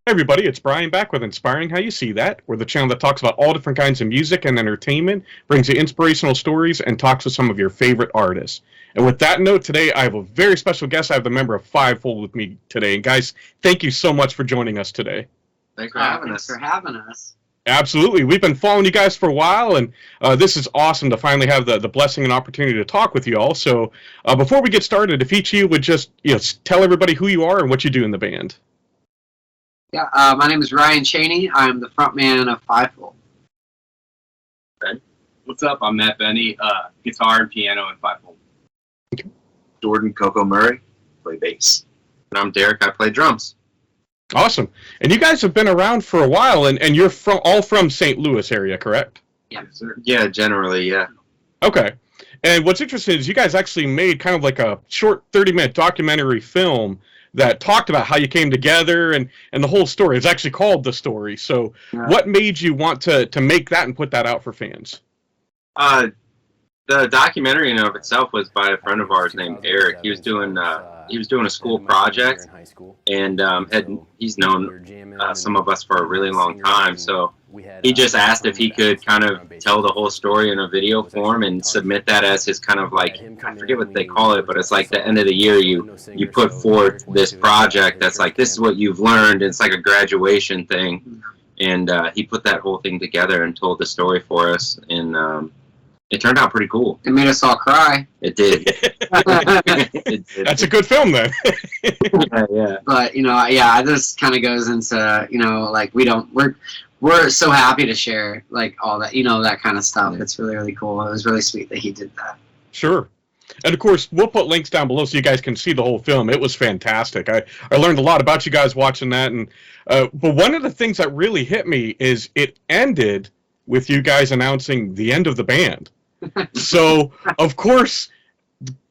Hey everybody, it's Brian back with Inspiring How You See That. We're the channel that talks about all different kinds of music and entertainment, brings you inspirational stories, and talks with some of your favorite artists. And with that note, today I have a very special guest. I have the member of Fivefold with me today. And guys, thank you so much for joining us today. Thanks for having Thanks us. for having us. Absolutely. We've been following you guys for a while, and this is awesome to finally have the blessing and opportunity to talk with you all. So before we get started, if each of you would just tell everybody who you are and what you do in the band. Yeah, my name is Ryan Cheney. I'm the frontman of Fivefold. Okay. What's up? I'm Matt Benny, guitar and piano in Fivefold. Jordan Coco Murray, play bass. And I'm Derrick, I play drums. Awesome. And you guys have been around for a while, and you're all from St. Louis area, correct? Yeah. Yes, sir. Yeah, generally, yeah. Okay. And what's interesting is you guys actually made kind of like a short 30-minute documentary film that talked about how you came together and the whole story. It's actually called The Story. So what made you want to make that and put that out for fans? The documentary in and of itself was by a friend of ours named Derrick. He was doing a school project, and he's known some of us for a really long time. So he just asked if he could kind of tell the whole story in a video form and submit that as his kind of like, I forget what they call it, but it's like the end of the year you put forth this project that's like, this is what you've learned. It's like a graduation thing, and he put that whole thing together and told the story for us, and it turned out pretty cool. It made us all cry. It did. That's a good film then. Yeah. But this kind of goes into like we're so happy to share like all that that kind of stuff. It's really, really cool. It was really sweet that he did that. Sure. And of course, we'll put links down below so you guys can see the whole film. It was fantastic. I learned a lot about you guys watching that. And but one of the things that really hit me is it ended with you guys announcing the end of the band. So, of course,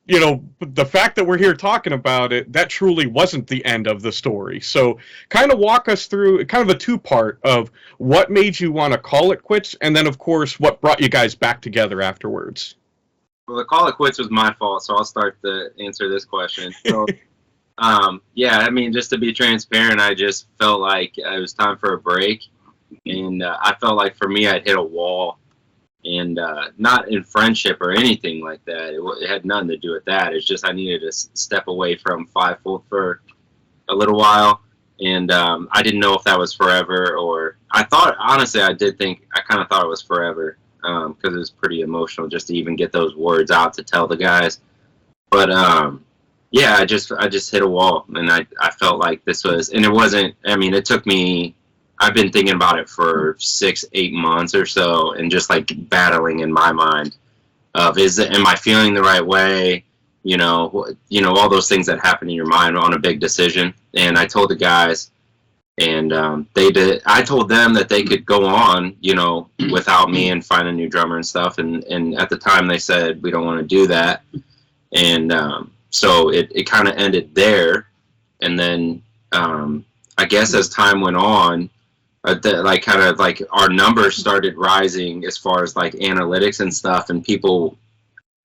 the fact that we're here talking about it, that truly wasn't the end of the story. So kind of walk us through kind of a two-part of what made you want to call it quits, and then, of course, what brought you guys back together afterwards. Well, the call it quits was my fault, so I'll start to answer this question. So, yeah, I mean, just to be transparent, I just felt like it was time for a break, and I felt like for me, I'd hit a wall. And not in friendship or anything like that. It had nothing to do with that. It's just I needed to step away from Fivefold for a little while, and I didn't know if that was forever or I thought honestly I kind of thought it was forever because it was pretty emotional just to even get those words out to tell the guys. But yeah, I just hit a wall, and I felt like this was, and it wasn't. I mean, it took me. I've been thinking about it for 6-8 months or so, and just like battling in my mind of am I feeling the right way? All those things that happen in your mind on a big decision. And I told the guys, and they did. I told them that they could go on, without me and find a new drummer and stuff. And at the time they said we don't want to do that, and so it kind of ended there. And then I guess as time went on. Our numbers started rising as far as like analytics and stuff, and people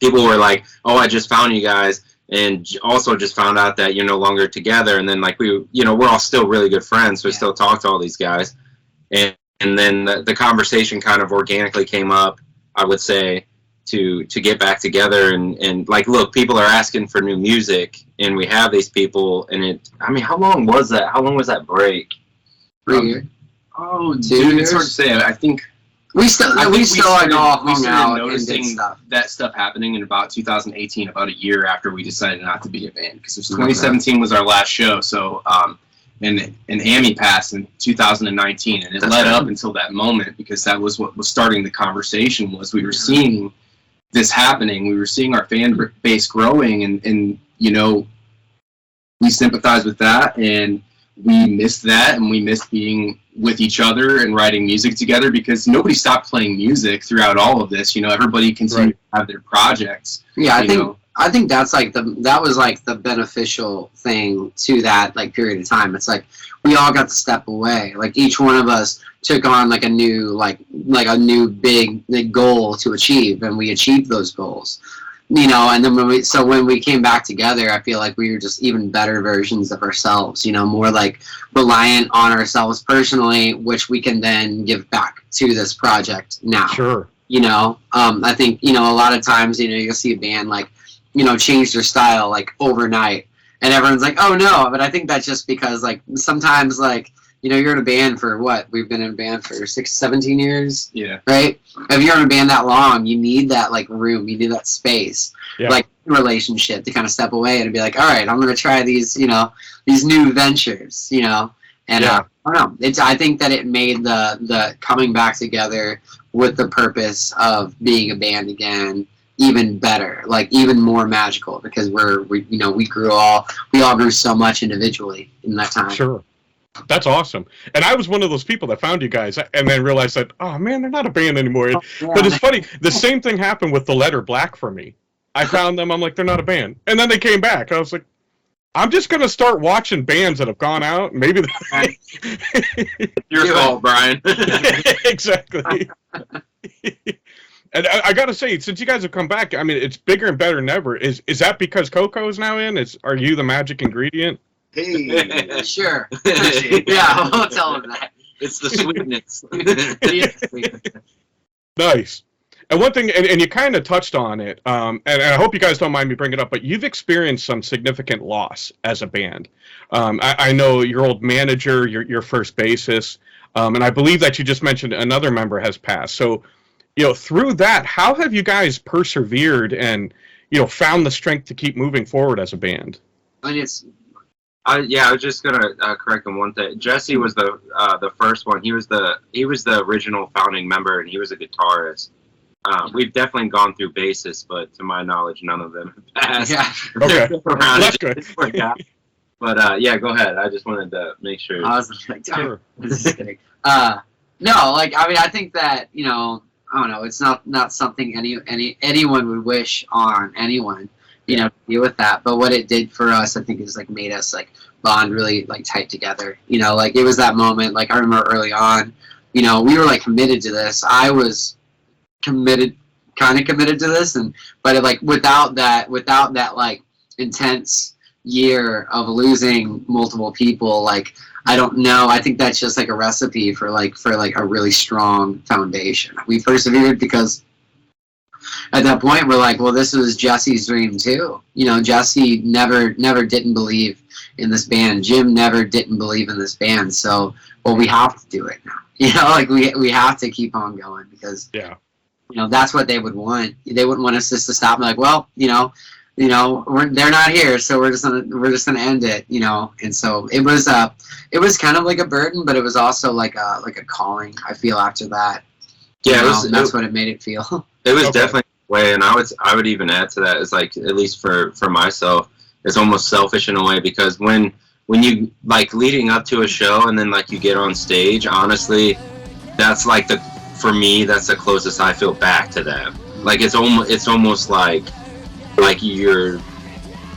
were like, "Oh, I just found you guys," and also just found out that you're no longer together. And then like we're all still really good friends, so we still talk to all these guys, and then the conversation kind of organically came up, I would say, to get back together and like, look, people are asking for new music, and we have these people, and how long was that? How long was that break? 3 years. Oh, 2 dude, years? it's hard to say. I think we still like all hung out and did noticing stuff. that stuff happening in about 2018, about a year after we decided not to be a band, because 2017 was our last show. So and Amy passed in 2019, and it led up until that moment, because that was what was starting the conversation. Was we were seeing this happening, we were seeing our fan base growing, and we sympathized with that, and we missed that, and we missed being with each other and writing music together, because nobody stopped playing music throughout all of this. Everybody continued to have their projects. Yeah, I think that's like that was like the beneficial thing to that like period of time. It's like we all got to step away. Like each one of us took on like a new big goal to achieve, and we achieved those goals. you know, and then when we came back together, I feel like we were just even better versions of ourselves, you know, more like reliant on ourselves personally, which we can then give back to this project now. Sure. You know, I think, you know, a lot of times, you know, you'll see a band like, you know, change their style like overnight, and everyone's like, oh no, but I think that's just because like sometimes like, you know, you're in a band for what? We've been in a band for 17 years. Yeah. Right? If you're in a band that long, you need that like room, you need that space, like relationship to kind of step away and be like, all right, I'm going to try these, you know, these new ventures, you know? And I don't know. I think that it made the coming back together with the purpose of being a band again even better, like even more magical, because we you know, we all grew so much individually in that time. Sure. That's awesome. And I was one of those people that found you guys and then realized that, oh man, they're not a band anymore. Yeah. But it's funny, the same thing happened with The Letter Black for me. I found them, I'm like, they're not a band. And then they came back. I was like, I'm just going to start watching bands that have gone out. Maybe Your fault, Brian. Exactly. And I got to say, since you guys have come back, I mean, it's bigger and better than ever. Is that because Coco is now in? Are you the magic ingredient? Hey, sure. Yeah, I'll tell him that. It's the sweetness. Nice. And one thing, and you kind of touched on it, and I hope you guys don't mind me bringing it up, but you've experienced some significant loss as a band. I know your old manager, your first bassist, and I believe that you just mentioned another member has passed. So, you know, through that, how have you guys persevered and, you know, found the strength to keep moving forward as a band? And it's I was just gonna correct on one thing. Jesse was the first one. He was the original founding member, and he was a guitarist. We've definitely gone through bassists, but to my knowledge, none of them have passed. Yeah. Okay. That's good. But yeah, go ahead. I just wanted to make sure. I was like, Sure. just kidding. No, like I mean, I think that, you know, I don't know, it's not something anyone would wish on anyone, you know, to deal with that. But what it did for us, I think, is like made us like bond really like tight together. You know, like it was that moment. Like I remember early on, you know, we were like committed to this. I was kind of committed to this, but like without that like intense year of losing multiple people, like I don't know, I think that's just like a recipe for a really strong foundation. We persevered because at that point we're like, well, this was Jesse's dream too. You know, Jesse never didn't believe in this band. Jim never didn't believe in this band. So, well, we have to do it now. You know, like we have to keep on going because you know, that's what they would want. They wouldn't want us just to stop and like, well, you know, they're not here, so we're just gonna end it, you know. And so it was kind of like a burden, but it was also like a calling. I feel after that. Yeah, that's what it made it feel. It was definitely a way, and I would even add to that is like, at least for myself, it's almost selfish in a way, because when you like leading up to a show and then like you get on stage, honestly, that's like for me, that's the closest I feel back to that. Like it's almost like you're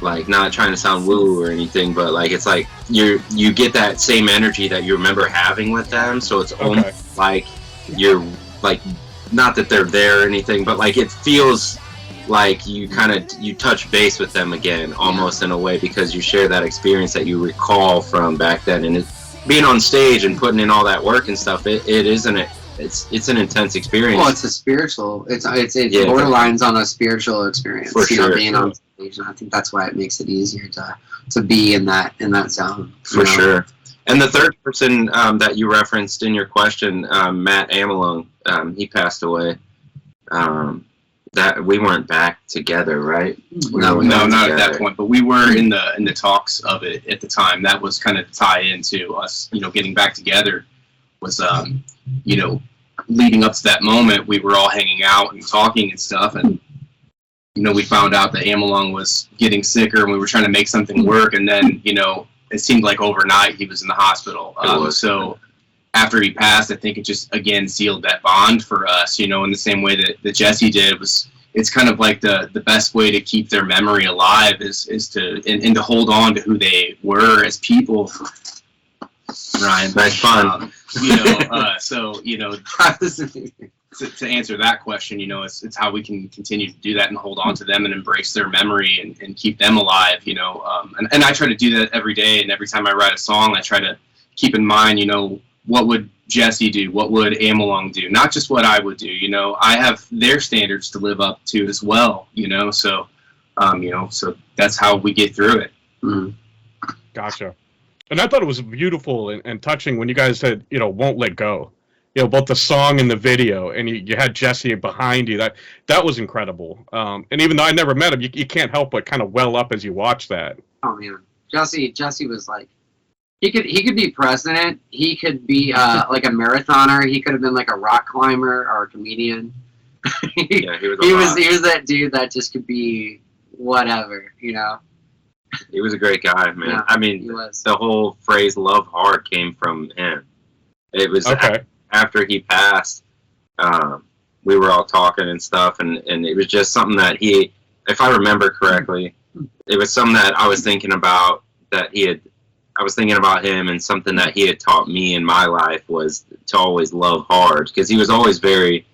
like, not trying to sound woo or anything, but like it's like you get that same energy that you remember having with them. So it's almost like you're like, not that they're there or anything, but like it feels like you touch base with them again, almost in a way, because you share that experience that you recall from back then. And being on stage and putting in all that work and stuff, it's an intense experience. Well, it's a spiritual. It's borderlines on a spiritual experience. For sure, being on stage, and I think that's why it makes it easier to be in that zone. For sure. And the third person that you referenced in your question, Matt Amelung, he passed away. That we weren't back together, right? No, not at that point. But we were in the talks of it at the time. That was kind of tie into us, you know, getting back together. Was you know, leading up to that moment, we were all hanging out and talking and stuff, and you know, we found out that Amelung was getting sicker, and we were trying to make something work, and then, you know, it seemed like overnight he was in the hospital. So after he passed, I think it just again sealed that bond for us, you know, in the same way that Jesse did. It's kind of like the best way to keep their memory alive is to and to hold on to who they were as people. Ryan, nice fun. You know, so, you know, to answer that question, you know, it's how we can continue to do that and hold on to them and embrace their memory and keep them alive, you know. And I try to do that every day, and every time I write a song, I try to keep in mind, you know, what would Jesse do? What would Amelung do? Not just what I would do, you know. I have their standards to live up to as well, you know. So, so that's how we get through it. Mm-hmm. Gotcha. And I thought it was beautiful and touching when you guys said, you know, "Won't Let Go." You know, both the song and the video, and you had Jesse behind you. That was incredible. And even though I never met him, you can't help but kind of well up as you watch that. Oh man, Jesse was like, he could be president. He could be like a marathoner. He could have been like a rock climber or a comedian. Yeah, he was that dude that just could be whatever, you know. He was a great guy, man. Yeah, I mean, the whole phrase "love hard" came from him. It was after he passed. We were all talking and stuff, and it was just something that he, if I remember correctly, it was something that I was thinking about, I was thinking about him, and something that he had taught me in my life was to always love hard, because he was always very,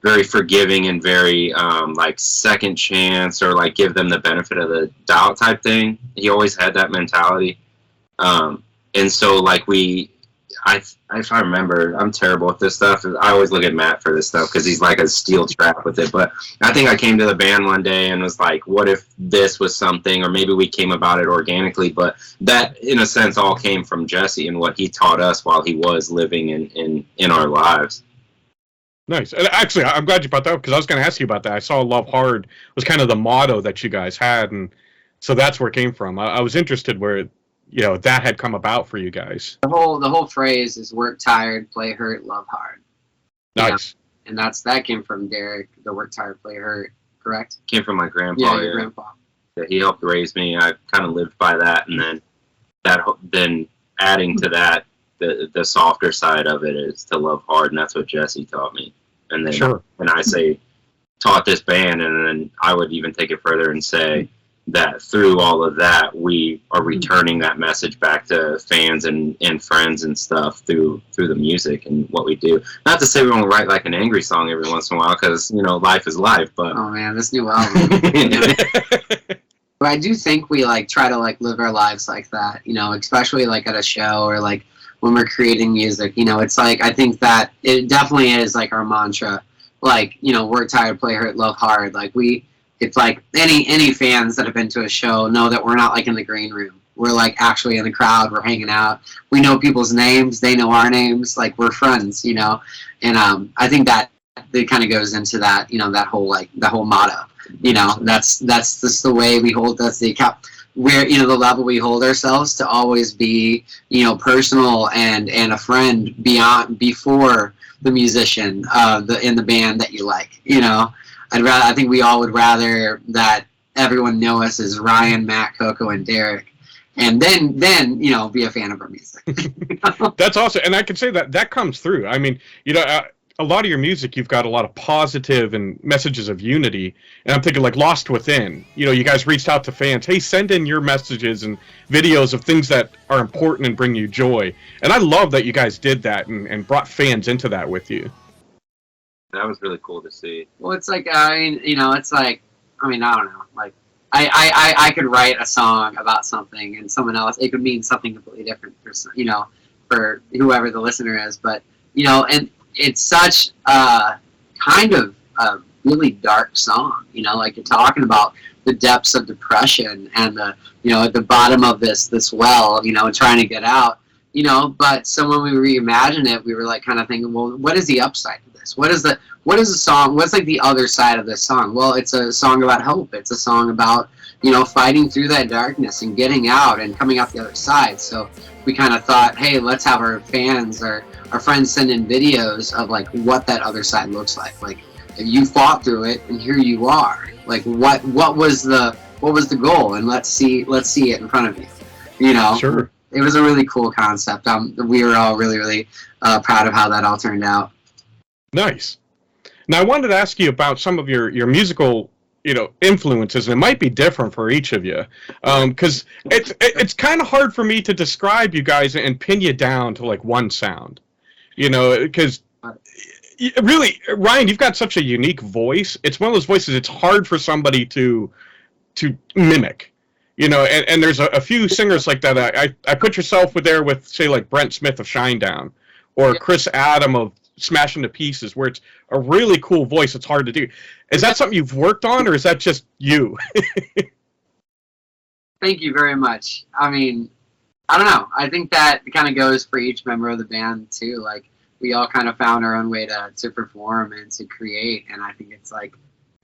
very forgiving and very like second chance, or like give them the benefit of the doubt type thing. He always had that mentality. And so like if I remember, I'm terrible with this stuff. I always look at Matt for this stuff because he's like a steel trap with it. But I think I came to the band one day and was like, what if this was something, or maybe we came about it organically. But that, in a sense, all came from Jesse and what he taught us while he was living in our lives. Nice. And actually, I'm glad you brought that up, because I was going to ask you about that. I saw "Love Hard" was kind of the motto that you guys had, and so that's where it came from. I was interested where, you know, that had come about for you guys. The whole phrase is "work tired, play hurt, love hard." Nice. You know? And that came from Derrick, the "work tired, play hurt," correct? Came from my grandpa. Yeah, your grandpa. Yeah, he helped raise me. I kind of lived by that, and then adding to that, the softer side of it is to love hard, and that's what Jesse taught me. And then when I say taught this band, and then I would even take it further and say that through all of that, we are returning that message back to fans and friends and stuff through the music and what we do. Not to say we won't write like an angry song every once in a while, because, you know, life is life. But oh man, this new album. But I do think we like try to like live our lives like that, you know, especially like at a show or like when we're creating music. You know, it's like, I think that it definitely is like our mantra, like, you know, work tired, play hurt, love hard. Like it's like any fans that have been to a show know that we're not like in the green room. We're like actually in the crowd. We're hanging out. We know people's names. They know our names. Like, we're friends, you know. And I think that it kind of goes into that, you know, that whole like the whole motto. You know, that's just the way we hold. That's the where, you know, the level we hold ourselves to always be, you know, personal and a friend before the musician in the band that you like, you know. I think we all would rather that everyone know us as Ryan, Matt, Coco, and Derrick, and then you know, be a fan of our music. That's awesome, and I can say that comes through. I mean, you know, a lot of your music, you've got a lot of positive and messages of unity, and I'm thinking like Lost Within. You know, you guys reached out to fans. Hey, send in your messages and videos of things that are important and bring you joy. And I love that you guys did that and brought fans into that with you. That was really cool to see. Well, it's like, I mean, you know, it's like, I mean, I don't know, like, I could write a song about something, and someone else, it could mean something completely different for, you know, for whoever the listener is. But, you know, and it's such a kind of a really dark song, you know, like you're talking about the depths of depression and the, you know, at the bottom of this well, you know, trying to get out, you know. But so when we reimagined it, we were like kind of thinking, well, what is the upside to this? What is the song? What's like the other side of this song? Well, it's a song about hope. It's a song about, you know, fighting through that darkness and getting out and coming out the other side. So we kind of thought, hey, let's have our fans or our friends send in videos of like what that other side looks like. Like, if you fought through it and here you are. Like, what was the goal? And let's see it in front of you. You know. Sure. It was a really cool concept. We were all really, really proud of how that all turned out. Nice. Now, I wanted to ask you about some of your musical, you know, influences, and it might be different for each of you, because it's kind of hard for me to describe you guys and pin you down to like one sound, you know, because really, Ryan, you've got such a unique voice. It's one of those voices it's hard for somebody to mimic. You know, and there's a few singers like that. I put yourself there with, say, like Brent Smith of Shinedown, or Chris Adam of Smashing to Pieces, where it's a really cool voice. It's hard to do. Is that something you've worked on, or is that just you? Thank you very much. I mean, I don't know. I think that kind of goes for each member of the band too. Like, we all kind of found our own way to perform and to create, and I think it's like,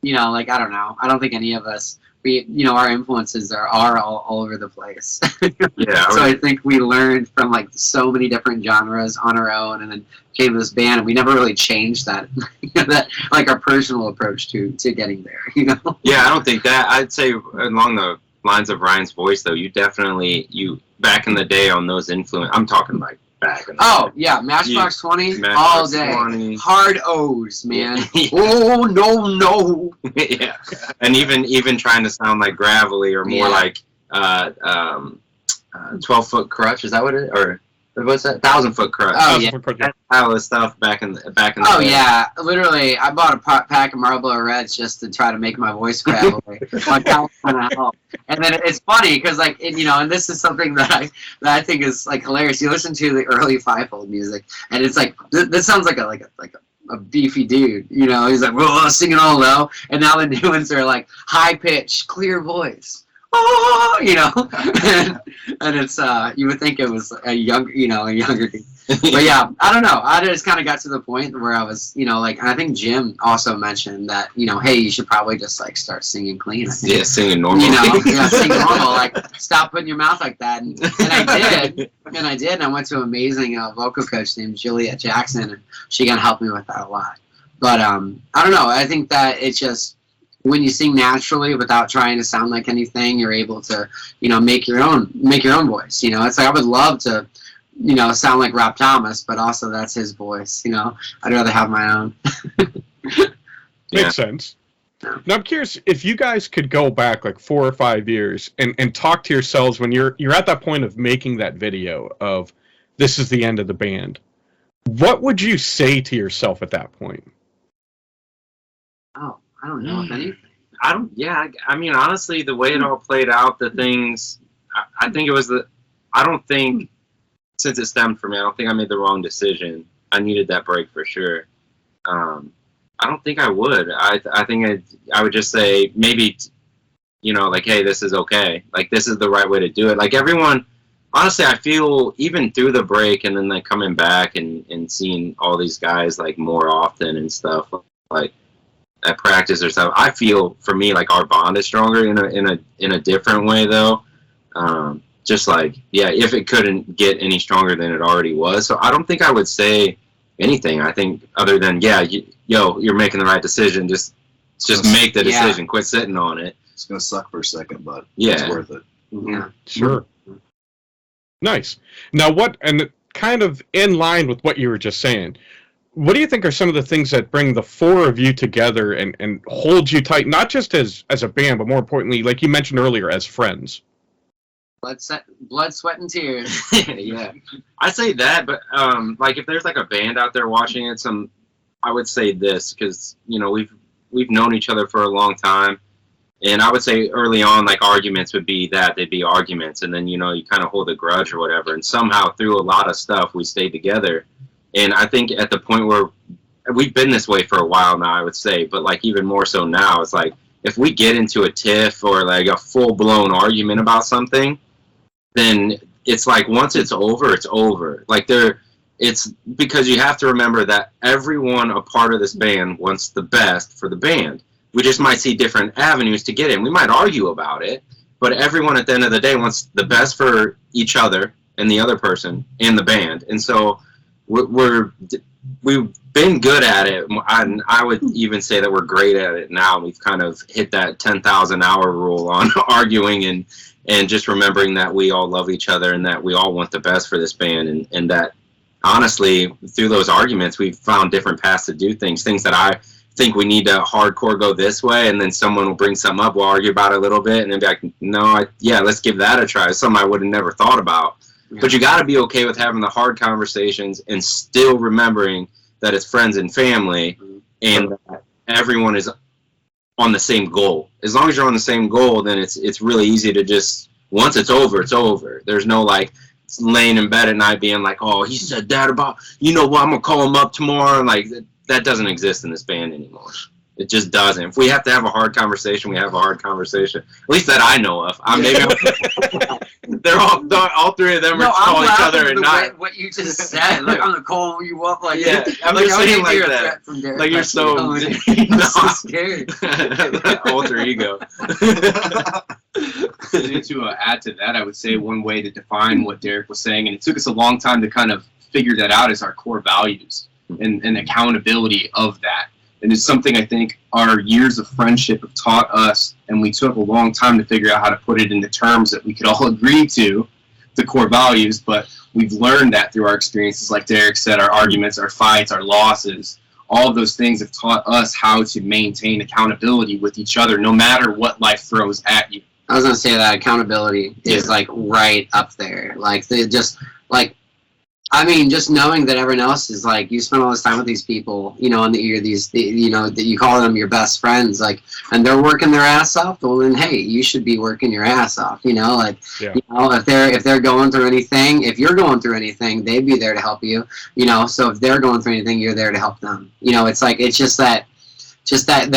you know, like, I don't know. I don't think any of us, our influences are all over the place. Yeah. So I think we learned from like so many different genres on our own, and then came to this band, and we never really changed that, that like our personal approach to getting there. You know? Yeah, I don't think that. I'd say along the lines of Ryan's voice, though, you back in the day on those influence. I'm talking like back in the day. Yeah, Matchbox 20 Matchbox all day. 20. Hard O's, man. Yeah. Oh no. Yeah, and even trying to sound like gravelly or more like 12-foot crutch. Is that what it? Or what's that? 1,000-foot crutch. Oh yeah. That style of stuff back in the Oh day. yeah, literally, I bought a pack of Marlboro Reds just to try to make my voice gravelly on California Hell. And then it's funny because, like, and this is something that I think is like hilarious. You listen to the early Fivefold music, and it's like this sounds like a beefy dude. You know, he's like, "Whoa," singing all low, and now the new ones are like high pitch, clear voice. Oh, and it's you would think it was a younger dude. But yeah, I don't know. I just kind of got to the point where I was, like, I think Jim also mentioned that, hey, you should probably just like start singing clean. Yeah, singing normal. Singing normal. Like, stop putting your mouth like that. And I did. And I went to an amazing vocal coach named Juliet Jackson, and she can help me with that a lot. But I don't know. I think that it's just, when you sing naturally without trying to sound like anything, you're able to, make your own voice. It's like I would love to, sound like Rob Thomas, but also that's his voice. I'd rather have my own. Makes sense. Yeah. Now I'm curious if you guys could go back like 4 or 5 years and talk to yourselves when you're at that point of making that video of this is the end of the band. What would you say to yourself at that point? Oh. I don't know if anything. I mean, honestly, the way it all played out, the things, I think it was I don't think, since it stemmed from me, I don't think I made the wrong decision. I needed that break for sure. I don't think I would. I think I would just say, maybe, like, hey, this is okay. Like, this is the right way to do it. Like, everyone, honestly, I feel, even through the break and then, like, coming back and seeing all these guys, like, more often and stuff, like, at practice or something, I feel, for me, like, our bond is stronger in a different way, though. Just like, yeah, if it couldn't get any stronger than it already was. So I don't think I would say anything. I think other than, you're making the right decision. Just make the decision. Quit sitting on it. It's gonna suck for a second, but yeah, it's worth it. Yeah, sure. Nice. Now, and kind of in line with what you were just saying, what do you think are some of the things that bring the four of you together and hold you tight, not just as a band, but more importantly, like you mentioned earlier, as friends? Blood, sweat, and tears. Yeah, I say that, but like, if there's like a band out there watching it, I would say this, because we've known each other for a long time, and I would say early on, like, arguments would be that they'd be arguments, and then you kind of hold a grudge or whatever, and somehow through a lot of stuff we stayed together. And I think at the point where we've been this way for a while now, I would say, but like even more so now, it's like, if we get into a tiff or like a full-blown argument about something, then it's like, once it's over, it's over. Like, it's because you have to remember that everyone a part of this band wants the best for the band. We just might see different avenues to get in. We might argue about it, but everyone at the end of the day wants the best for each other and the other person and the band. And so we've been good at it. I would even say that we're great at it now. We've kind of hit that 10,000 hour rule on arguing and just remembering that we all love each other and that we all want the best for this band, and that honestly, through those arguments, we've found different paths to do things that I think we need to hardcore go this way, and then someone will bring something up, we'll argue about it a little bit, and then be like, no, let's give that a try. Something I would have never thought about. Yeah. But you got to be okay with having the hard conversations and still remembering that it's friends and family, and that everyone is on the same goal. As long as you're on the same goal, then it's really easy to just, once it's over, it's over. There's no like laying in bed at night being like, oh, he said that about, you know what, I'm gonna call him up tomorrow. Like, that doesn't exist in this band anymore. It just doesn't. If we have to have a hard conversation, we have a hard conversation. At least that I know of. They're all three of them are calling each other at night. What you just said, like I'm gonna call you up, like yeah, I'm like, just saying like that. Derrick, like you're so, I'm so scared. Alter ego. To add to that, I would say one way to define what Derrick was saying, and it took us a long time to kind of figure that out, is our core values and accountability of that. And it's something I think our years of friendship have taught us, and we took a long time to figure out how to put it into terms that we could all agree to, the core values, but we've learned that through our experiences, like Derrick said, our arguments, our fights, our losses. All of those things have taught us how to maintain accountability with each other, no matter what life throws at you. I was gonna say that accountability is like right up there. Like they just like, I mean, just knowing that everyone else is like, you spend all this time with these people, you know, and that you're you know, that you call them your best friends, like, and they're working their ass off. Well, then hey, you should be working your ass off. You know, like, you know, if they're going through anything, if you're going through anything, they'd be there to help you. You know, so if they're going through anything, you're there to help them. You know, it's like it's just that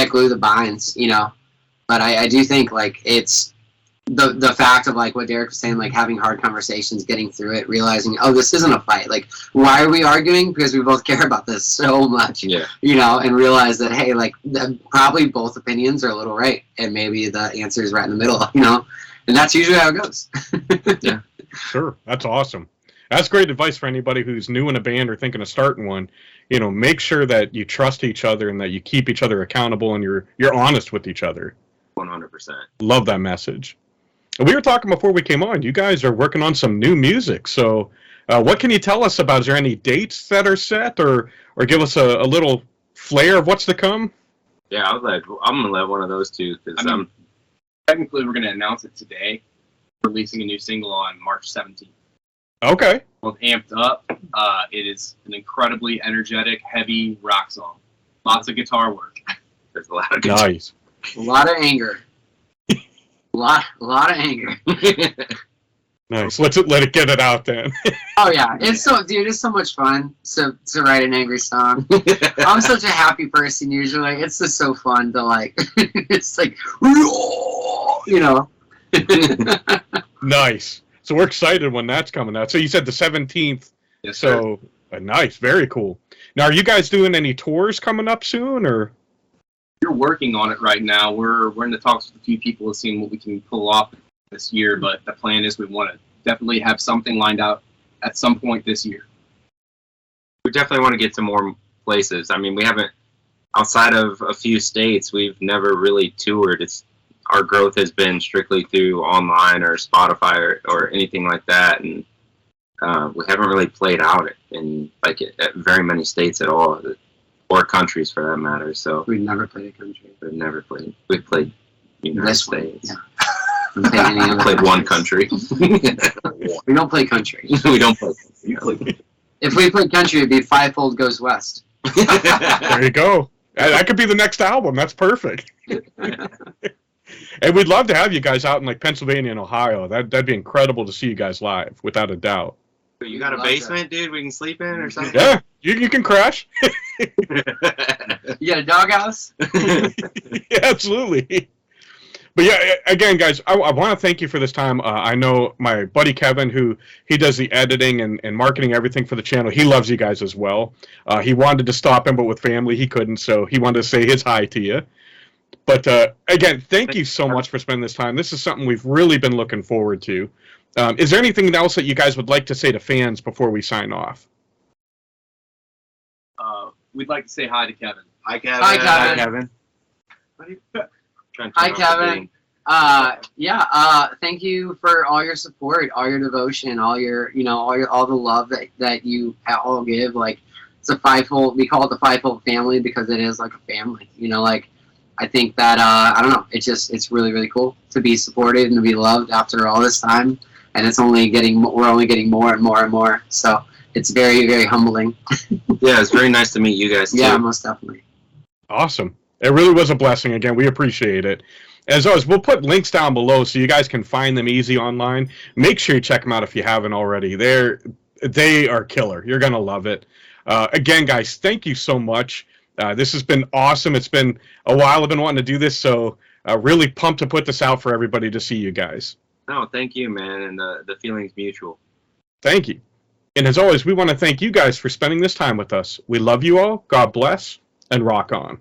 glue that binds. You know, but I do think like it's. The fact of like what Derrick was saying, like having hard conversations, getting through it, realizing, oh, this isn't a fight. Like, why are we arguing? Because we both care about this so much, you know, and realize that, hey, like probably both opinions are a little right, and maybe the answer is right in the middle, you know, and that's usually how it goes. Yeah, sure, that's awesome. That's great advice for anybody who's new in a band or thinking of starting one. You know, make sure that you trust each other and that you keep each other accountable and you're honest with each other. 100%. Love that message. We were talking before we came on. You guys are working on some new music. So what can you tell us about? Is there any dates that are set or give us a little flair of what's to come? Yeah, I'm going to let one of those two. Because technically, we're going to announce it today. We're releasing a new single on March 17th. Okay. Called Amped Up. It is an incredibly energetic, heavy rock song. Lots of guitar work. There's a lot of guitar. Nice. A lot of anger. A lot of anger. Nice. Let it get it out then. Oh yeah, it's so much fun to write an angry song. I'm such a happy person usually. It's just so fun to like. It's like, you know. Nice. So we're excited when that's coming out. So you said the 17th. Yes, so nice, very cool. Now, are you guys doing any tours coming up soon, or? We're working on it right now. We're in the talks with a few people and seeing what we can pull off this year, but the plan is we want to definitely have something lined out at some point this year. We definitely want to get to more places. I mean, we haven't, outside of a few states, we've never really toured. Our growth has been strictly through online or Spotify or anything like that, and we haven't really played out in like at very many states at all. Or countries for that matter. So we've never played a country. We've played United States. Yeah. We played one country. We don't play country. We don't play country. If we played country, it'd be Fivefold Goes West. There you go. That could be the next album. That's perfect. And we'd love to have you guys out in like Pennsylvania and Ohio. That'd be incredible to see you guys live, without a doubt. You got a basement, dude, we can sleep in or something? Yeah, you can crash. You got a doghouse? Yeah, absolutely. But yeah, again, guys, I want to thank you for this time. I know my buddy Kevin, he does the editing and marketing, everything for the channel. He loves you guys as well. He wanted to stop in, but with family, he couldn't, so he wanted to say his hi to you. But again, thank you so much for spending this time. This is something we've really been looking forward to. Is there anything else that you guys would like to say to fans before we sign off? We'd like to say hi to Kevin. Hi, Kevin. Hi, Kevin. Hi, Kevin. Thank you for all your support, all your devotion, all the love that you all give. Like, it's a Fivefold. We call it the Fivefold family because it is like a family. You know, like, I think that I don't know. It's really, really cool to be supported and to be loved after all this time. And we're only getting more and more and more. So it's very, very humbling. Yeah, it's very nice to meet you guys too. Yeah, most definitely. Awesome. It really was a blessing. Again, we appreciate it. As always, we'll put links down below so you guys can find them easy online. Make sure you check them out if you haven't already. They are killer. You're going to love it. Again, guys, thank you so much. This has been awesome. It's been a while I've been wanting to do this, so really pumped to put this out for everybody to see you guys. No, thank you, man, and the feeling's mutual. Thank you. And as always, we want to thank you guys for spending this time with us. We love you all. God bless, and rock on.